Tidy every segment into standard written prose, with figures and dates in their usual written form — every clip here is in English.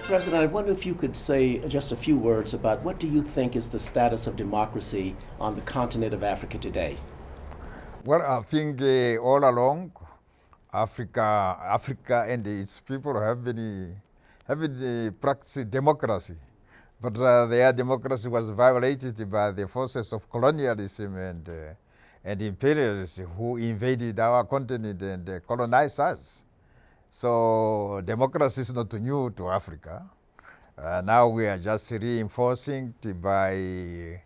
President, I wonder if you could say just a few words about what do you think is the status of democracy on the continent of Africa today? Well, I think all along, Africa and its people have been practicing democracy, but their democracy was violated by the forces of colonialism and imperialism who invaded our continent and colonized us. So democracy is not new to Africa. Now we are just reinforcing it by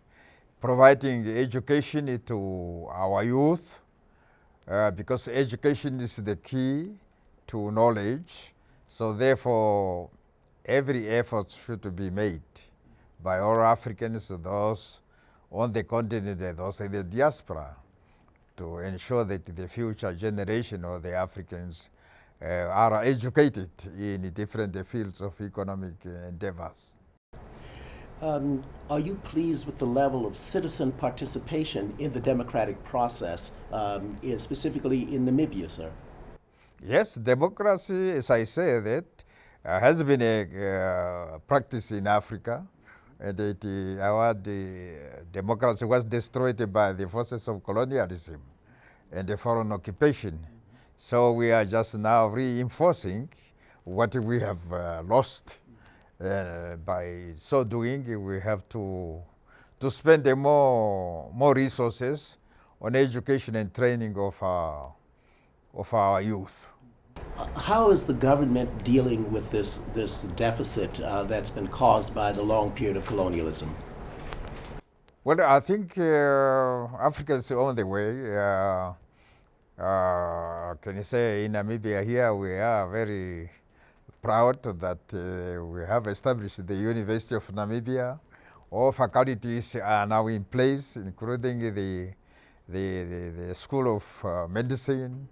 providing education to our youth, because education is the key to knowledge. So therefore, every effort should be made by all Africans, those on the continent and those in the diaspora, to ensure that the future generation of the Africans are educated in different fields of economic endeavors. Are you pleased with the level of citizen participation in the democratic process, specifically in Namibia, sir? Yes, democracy, as I said, has been a practice in Africa. And our democracy was destroyed by the forces of colonialism and the foreign occupation. So we are just now reinforcing what we have lost. By so doing, we have to spend more resources on education and training of our youth. How is the government dealing with this deficit that's been caused by the long period of colonialism? Well, I think Africa is on the way. Can you say in Namibia here we are very proud that we have established the University of Namibia. All faculties are now in place, including the School of Medicine.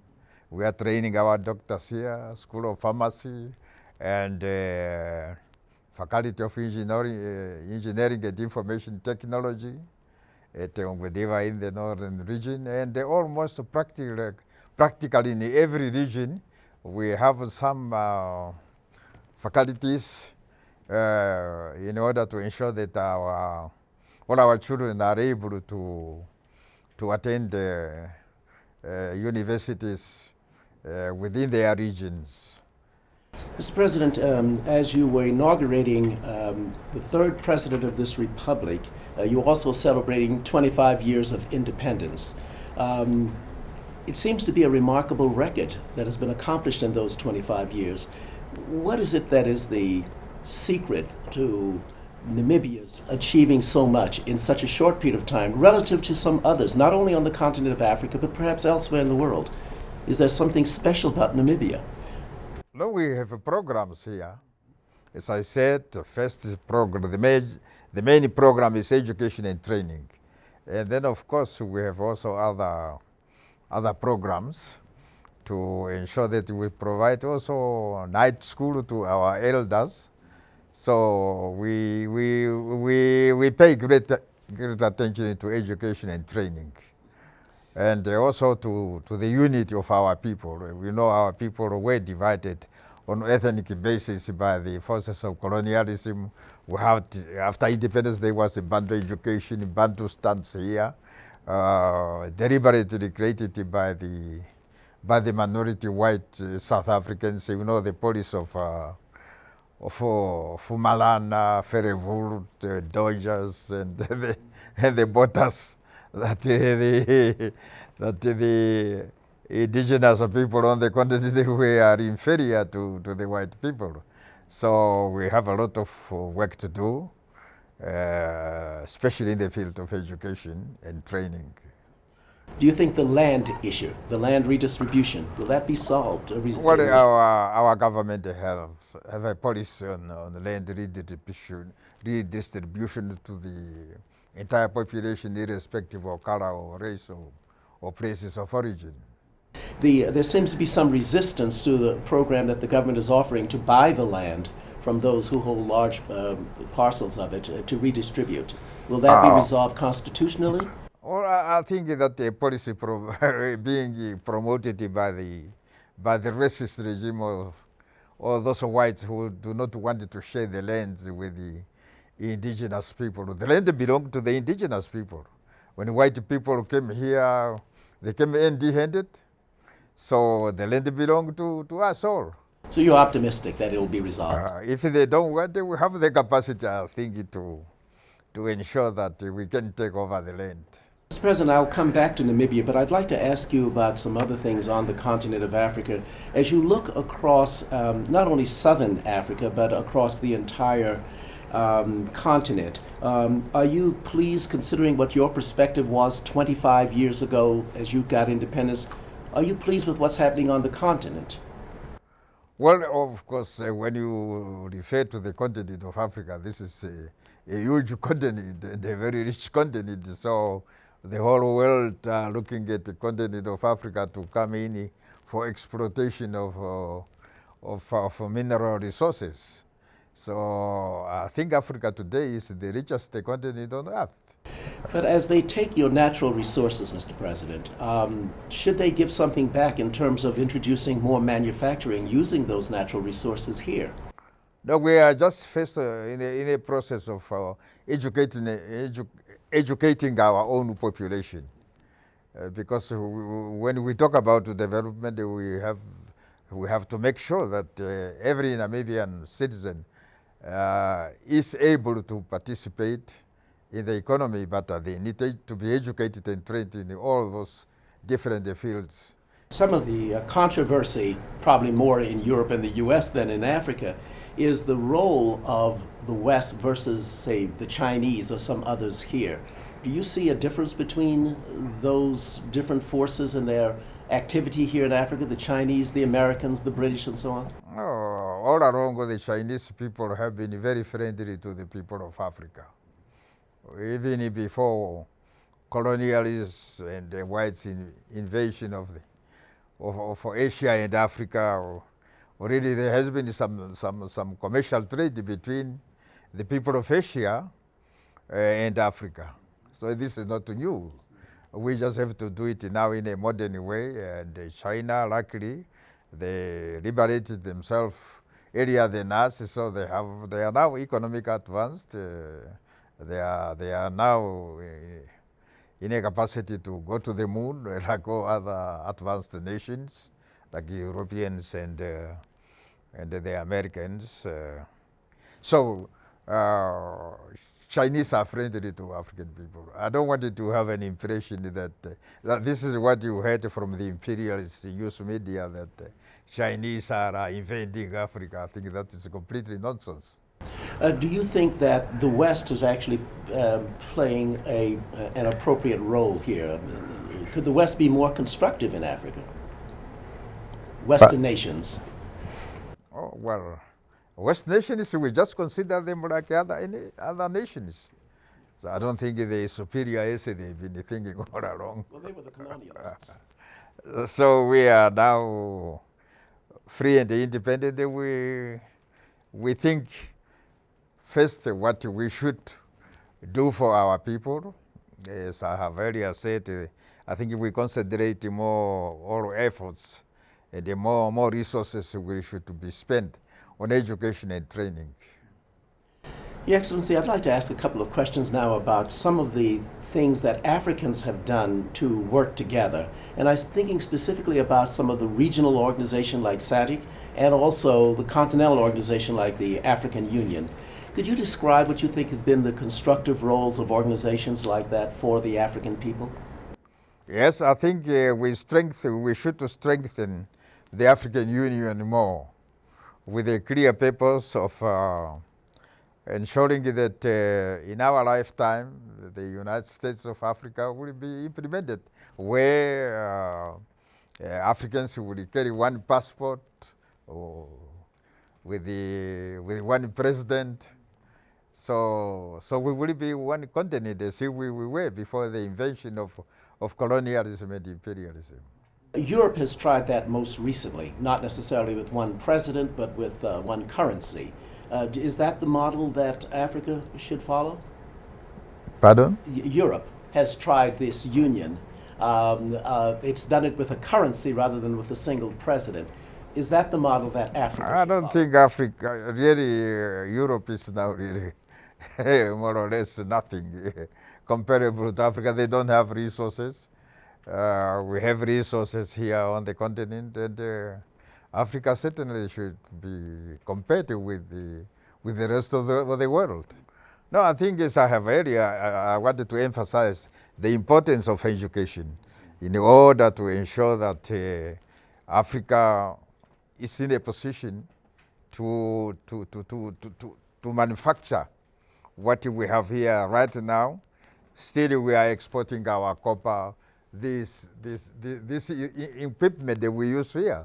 We are training our doctors here, School of Pharmacy, and Faculty of Engineering and Information Technology at Ongwediva in the northern region, and almost practically in every region we have some faculties in order to ensure that all our children are able to attend universities within their regions. Mr. President, as you were inaugurating the third president of this republic, you were also celebrating 25 years of independence. It seems to be a remarkable record that has been accomplished in those 25 years. What is it that is the secret to Namibia's achieving so much in such a short period of time relative to some others, not only on the continent of Africa, but perhaps elsewhere in the world? Is there something special about Namibia? No, we have programs here. As I said, the first program, the main program is education and training. And then of course we have also other programs to ensure that we provide also night school to our elders. So we pay great attention to education and training. And also to the unity of our people. We know our people were divided on ethnic basis by the forces of colonialism. We have after independence there was a Bantu education, Bantu stance here, deliberately created by the minority white South Africans. You know, the police of Fumalana, Ferevult, Dodgers, and the Botas. That the indigenous people on the continent were inferior to the white people. So we have a lot of work to do, especially in the field of education and training. Do you think the land issue, the land redistribution, will that be solved? Well, our government have a policy on land redistribution to the entire population, irrespective of color or race or places of origin. There seems to be some resistance to the program that the government is offering to buy the land from those who hold large parcels of it to redistribute. Will that be resolved constitutionally? Well, I think that the policy being promoted by the racist regime or those whites who do not want to share the lands with the indigenous people. The land belonged to the indigenous people. When white people came here, they came empty-handed, so the land belonged to us all. So you're optimistic that it will be resolved? If they don't want, they will have the capacity, I think, to ensure that we can take over the land. Mr. President, I'll come back to Namibia, but I'd like to ask you about some other things on the continent of Africa. As you look across not only southern Africa, but across the entire continent, are you pleased, considering what your perspective was 25 years ago as you got independence, are you pleased with what's happening on the continent? Well, of course, when you refer to the continent of Africa, this is a huge continent and a very rich continent. So the whole world looking at the continent of Africa to come in for exploitation of mineral resources. So I think Africa today is the richest continent on earth. But as they take your natural resources, Mr. President, should they give something back in terms of introducing more manufacturing using those natural resources here? No, we are just first in a process of educating our own population. Because when we talk about development, we have to make sure that every Namibian citizen is able to participate in the economy, but they need to be educated and trained in all those different fields. Some of the controversy, probably more in Europe and the US than in Africa, is the role of the West versus, say, the Chinese or some others here. Do you see a difference between those different forces and their activity here in Africa, the Chinese, the Americans, the British, and so on? Oh, all along, the Chinese people have been very friendly to the people of Africa. Even before colonialism and the whites' invasion of Asia and Africa, already there has been some commercial trade between the people of Asia and Africa. So this is not new. We just have to do it now in a modern way. And China, luckily, they liberated themselves earlier than us, so they are now economic advanced. They are now in a capacity to go to the moon, like all other advanced nations, like the Europeans and the Americans. So Chinese are friendly to African people. I don't want you to have an impression that this is what you heard from the imperialist news media, that Chinese are invading Africa. I think that is completely nonsense. Do you think that the West is actually playing an appropriate role here? Could the West be more constructive in Africa? Western nations. Oh, well, West nations, we just consider them like other nations. So I don't think they're superior as they've been thinking all along. Well, they were the colonialists. So we are now free and independent. We think first what we should do for our people. As I have earlier said, I think if we concentrate more all efforts and the more resources we should be spent on education and training. Your Excellency, I'd like to ask a couple of questions now about some of the things that Africans have done to work together. And I'm thinking specifically about some of the regional organizations like SADC and also the continental organization like the African Union. Could you describe what you think have been the constructive roles of organizations like that for the African people? Yes, I think we should strengthen the African Union more with a clear purpose of ensuring that in our lifetime, the United States of Africa will be implemented, where Africans will carry one passport with one president. So we will be one continent as we were before the invention of colonialism and imperialism. Europe has tried that most recently, not necessarily with one president, but with one currency. Is that the model that Africa should follow? Pardon? Europe has tried this union. It's done it with a currency rather than with a single president. Is that the model that Africa I should don't follow? think Africa, really, Europe is now really more or less nothing comparable to Africa. They don't have resources. We have resources here on the continent, and Africa certainly should be competitive with the rest of the world. No, I think as I have earlier, I wanted to emphasize the importance of education in order to ensure that Africa is in a position to manufacture what we have here right now. Still, we are exporting our copper. This equipment that we use here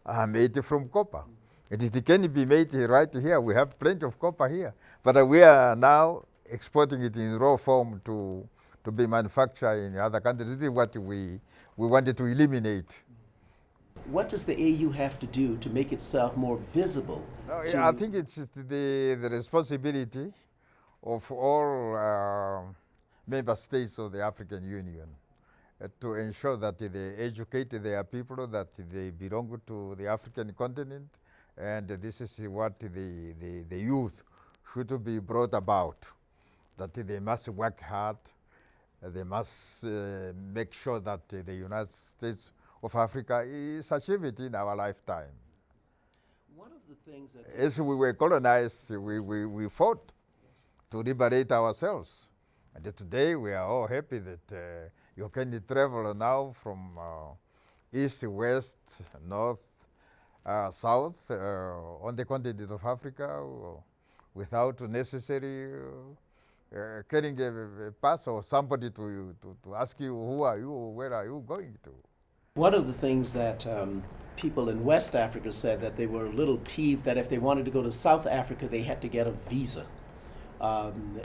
are made from copper. It can be made right here. We have plenty of copper here. But we are now exporting it in raw form to be manufactured in other countries. This is what we wanted to eliminate. What does the AU have to do to make itself more visible? No, yeah, I think it's just the responsibility of all member states of the African Union to ensure that they educate their people, that they belong to the African continent, and this is what the youth should be brought about, that they must work hard, they must make sure that the United States of Africa is achieved in our lifetime. One of the things that As we were colonized, we fought to liberate ourselves. And today we are all happy that you can travel now from east, west, north, south on the continent of Africa without necessary carrying a pass or somebody to ask you who are you, where are you going to. one of the things that people in West Africa said that they were a little peeved that if they wanted to go to South Africa, they had to get a visa.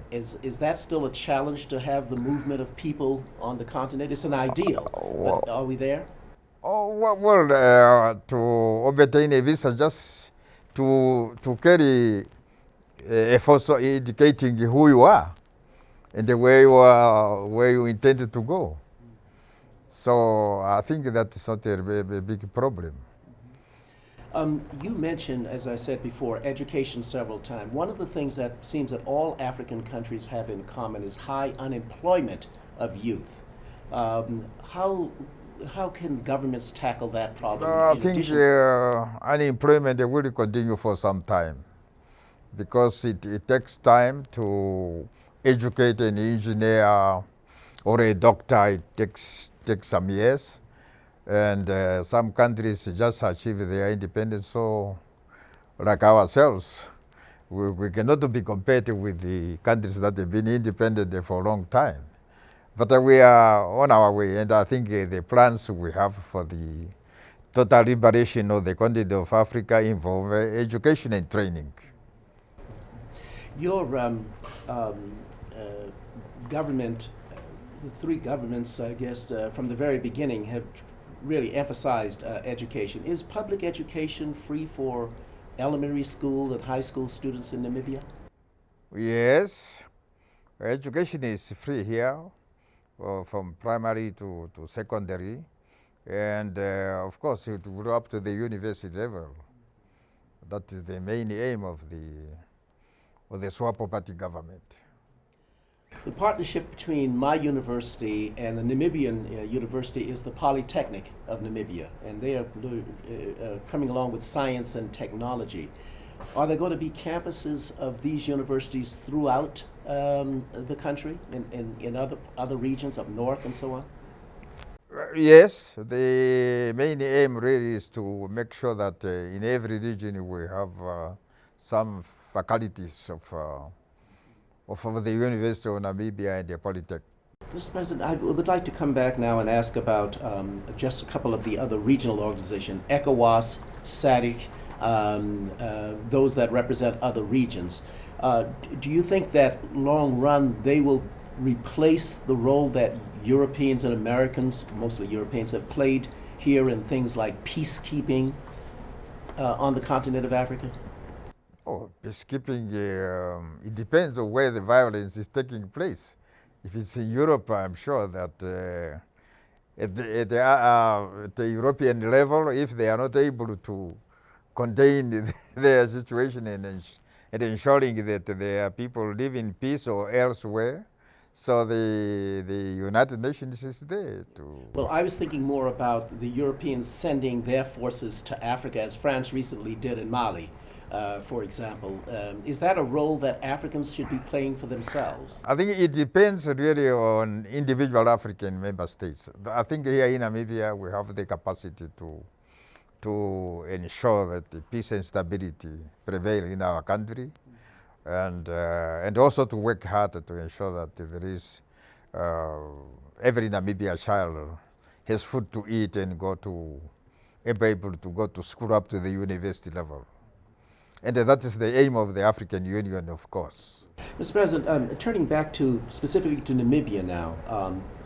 Is that still a challenge to have the movement of people on the continent? It's an ideal, but are we there? Oh, to obtain a visa, just to carry efforts of indicating who you are and the way you are, where you intended to go. So I think that is not a big problem. You mentioned, as I said before, education several times. One of the things that seems that all African countries have in common is high unemployment of youth. How can governments tackle that problem? I think unemployment will continue for some time because it takes time to educate an engineer or a doctor. It takes some years. And some countries just achieve their independence, so like ourselves, we cannot be compared with the countries that have been independent for a long time. But we are on our way, and I think the plans we have for the total liberation of the continent of Africa involve education and training. Your government, the three governments, I guess, from the very beginning have really emphasized education. Is public education free for elementary school and high school students in Namibia? Yes, education is free here from primary to secondary, and of course it will go up to the university level. That is the main aim of the Swapo Party government. The partnership between my university and the Namibian university is the Polytechnic of Namibia, and they are coming along with science and technology. Are there going to be campuses of these universities throughout the country, in other regions up north and so on? Yes, the main aim really is to make sure that in every region we have some faculties of the University of Namibia and the Polytech. Mr. President, I would like to come back now and ask about just a couple of the other regional organizations, ECOWAS, SADC, those that represent other regions. Do you think that long run they will replace the role that Europeans and Americans, mostly Europeans, have played here in things like peacekeeping on the continent of Africa? Oh, peacekeeping, it depends on where the violence is taking place. If it's in Europe, I'm sure that at the European level, if they are not able contain their situation and ensuring that their people live in peace or elsewhere. So the United Nations is there to. Well, I was thinking more about the Europeans sending their forces to Africa, as France recently did in Mali, for example. Is that a role that Africans should be playing for themselves? I think it depends really on individual African member states. I think here in Namibia we have the capacity to ensure that the peace and stability prevail in our country, and also to work hard to ensure that there is every Namibia child has food to eat and be able to go to school up to the university level. And that is the aim of the African Union, of course. Mr. President, turning back specifically to Namibia now,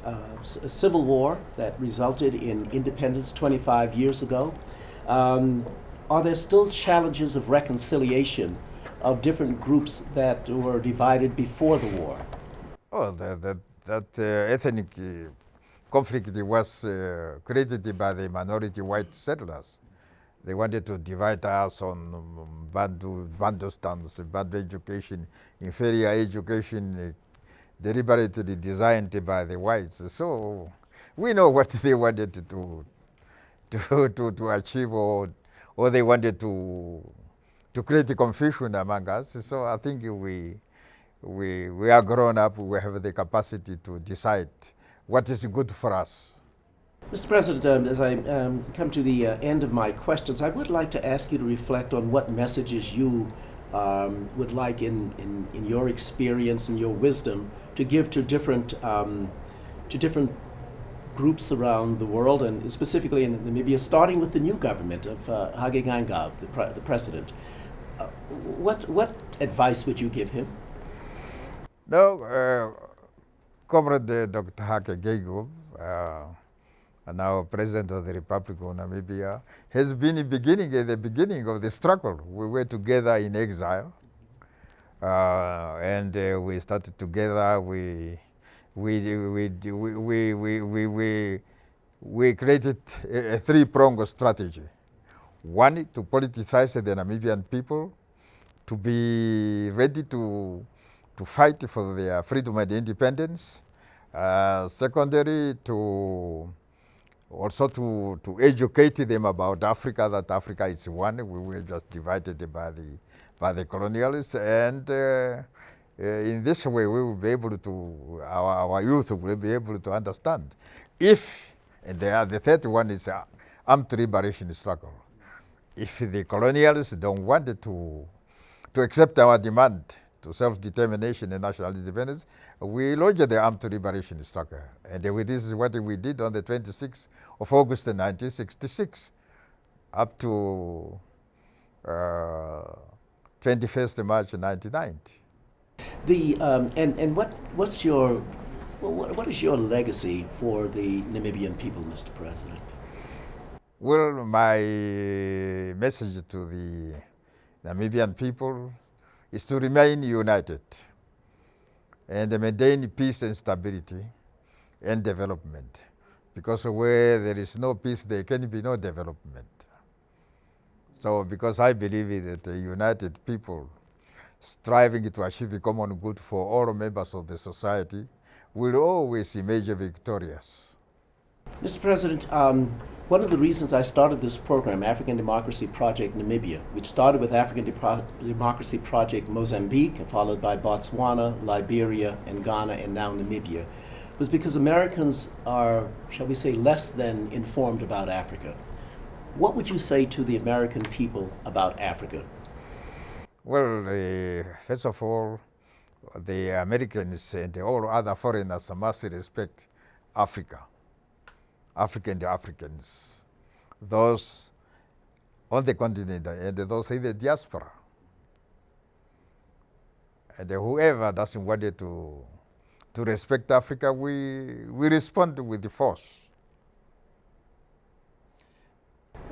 a civil war that resulted in independence 25 years ago. Are there still challenges of reconciliation of different groups that were divided before the war? Oh, that ethnic conflict was created by the minority white settlers. They wanted to divide us on Bandustans, bad education, inferior education, deliberately designed by the whites. So we know what they wanted to achieve, or they wanted to create confusion among us. So I think we are grown up. We have the capacity to decide what is good for us. Mr. President, as I come to the end of my questions, I would like to ask you to reflect on what messages you would like, in your experience and your wisdom, to give to different groups around the world, and specifically in Namibia, starting with the new government of Hage Geingob, the president. What advice would you give him? No, Comrade Dr. Hage Geingob, now President of the Republic of Namibia, has been at the beginning of the struggle. We were together in exile, and we started together. We created a three-pronged strategy. One, to politicize the Namibian people, to be ready to fight for their freedom and independence. Secondary, also to educate them about Africa, that Africa is one. We were just divided by the colonialists, and in this way we will be able to, our youth will be able to understand. And the third one is armed liberation struggle. If the colonialists don't want to accept our demand to self-determination and national independence, we launched the armed liberation struggle. And this is what we did on the 26th of August 1966, up to 21st March 1990. What is your legacy for the Namibian people, Mr. President? Well, my message to the Namibian people is to remain united and maintain peace and stability and development. Because where there is no peace, there can be no development. So because I believe that a united people striving to achieve a common good for all members of the society will always emerge victorious. Mr. President, one of the reasons I started this program, African Democracy Project Namibia, which started with African Democracy Project Mozambique, followed by Botswana, Liberia, and Ghana, and now Namibia, was because Americans are, shall we say, less than informed about Africa. What would you say to the American people about Africa? Well, first of all, the Americans and all other foreigners must respect Africa. African Africans, those on the continent and those in the diaspora. And whoever doesn't want to respect Africa, we respond with the force.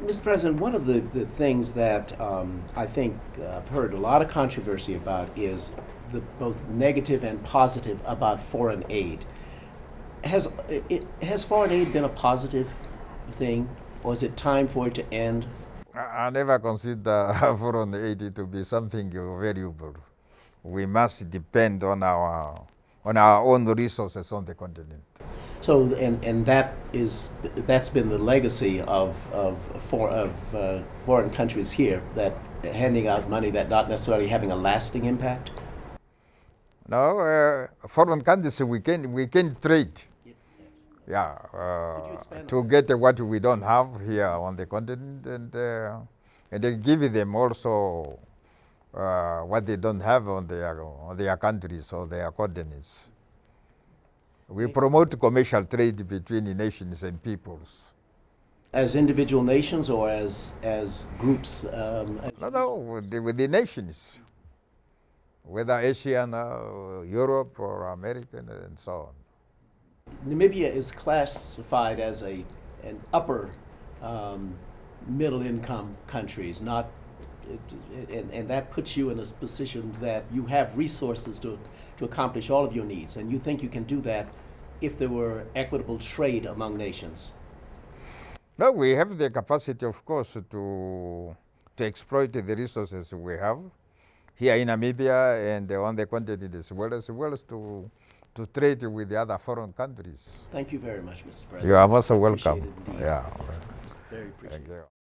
Mr. President, one of the things that I think I've heard a lot of controversy about is both negative and positive about foreign aid. Has foreign aid been a positive thing, or is it time for it to end? I never consider foreign aid to be something valuable. We must depend on our own resources on the continent. So, and that's been the legacy of foreign countries here, that handing out money that not necessarily having a lasting impact. Now, foreign countries we can trade. Yeah, Could you expand to on that? get what we don't have here on the continent, and then give them also what they don't have on their countries or their continents. We promote commercial trade between the nations and peoples. As individual nations or as groups? No, with the nations, whether Asian, Europe, or American, and so on. Namibia is classified as an upper middle income countries, not, and that puts you in a position that you have resources to accomplish all of your needs, and you think you can do that if there were equitable trade among nations. No, we have the capacity, of course, to exploit the resources we have here in Namibia and on the continent as well as to trade with the other foreign countries. Thank you very much, Mr. President. You are most I welcome. appreciate it indeed. Yeah. Very appreciated. Thank you.